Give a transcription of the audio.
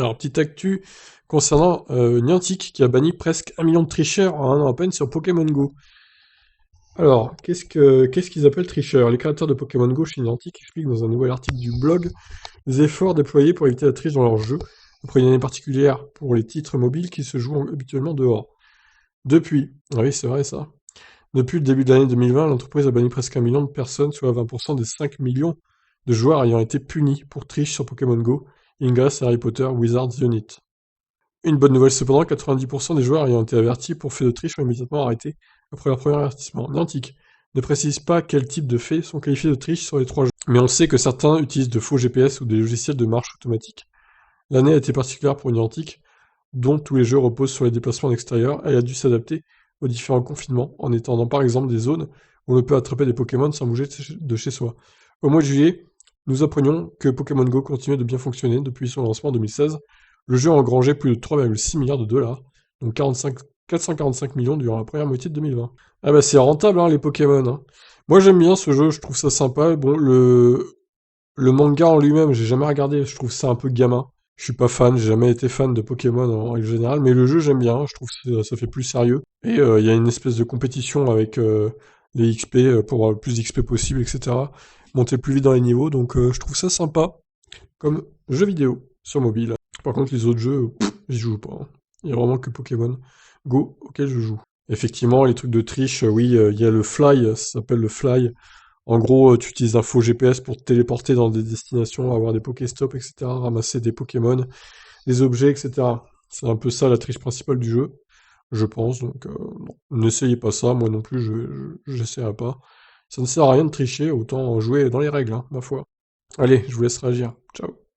Alors, petite actu concernant Niantic qui a banni presque 1 million de tricheurs en un an à peine sur Pokémon Go. Alors, qu'est-ce qu'ils appellent tricheurs? Les créateurs de Pokémon Go chez Niantic expliquent dans un nouvel article du blog les efforts déployés pour éviter la triche dans leur jeu, après une année particulière pour les titres mobiles qui se jouent habituellement dehors. Ah oui, c'est vrai ça. Depuis le début de l'année 2020, l'entreprise a banni presque 1 million de personnes, soit 20% des 5 millions de joueurs ayant été punis pour triche sur Pokémon Go, Ingress, Harry Potter, Wizards Unit. Une bonne nouvelle cependant, 90% des joueurs ayant été avertis pour fait de triche ont immédiatement arrêté après leur premier avertissement. Niantic ne précise pas quels types de faits sont qualifiés de triche sur les 3 jeux, mais on sait que certains utilisent de faux GPS ou des logiciels de marche automatique. L'année a été particulière pour Niantic, dont tous les jeux reposent sur les déplacements en extérieur. Elle a dû s'adapter aux différents confinements, en étendant par exemple des zones où on peut attraper des Pokémon sans bouger de chez soi. Au mois de juillet, nous apprenions que Pokémon Go continuait de bien fonctionner depuis son lancement en 2016. Le jeu a engrangé plus de 3,6 milliards de dollars, donc 445 millions durant la première moitié de 2020. Ah bah c'est rentable hein, les Pokémon. Hein. Moi j'aime bien ce jeu, je trouve ça sympa. Bon, le manga en lui-même, j'ai jamais regardé, je trouve ça un peu gamin. Je suis pas fan, j'ai jamais été fan de Pokémon en règle générale, mais le jeu j'aime bien, je trouve que ça fait plus sérieux. Et il y a une espèce de compétition avec les XP pour avoir le plus d'XP possible, etc. Monter plus vite dans les niveaux, donc je trouve ça sympa comme jeu vidéo sur mobile. Par contre les autres jeux, j'y joue pas. Hein. Il y a vraiment que Pokémon Go auquel je joue. Effectivement, les trucs de triche, oui, il y a le Fly, ça s'appelle le Fly. En gros, tu utilises un faux GPS pour te téléporter dans des destinations, avoir des Pokéstops, etc., ramasser des Pokémon, des objets, etc. C'est un peu ça la triche principale du jeu, je pense. Donc, non. N'essayez pas ça, moi non plus, j'essaierai pas. Ça ne sert à rien de tricher, autant jouer dans les règles, hein, ma foi. Allez, je vous laisse réagir. Ciao.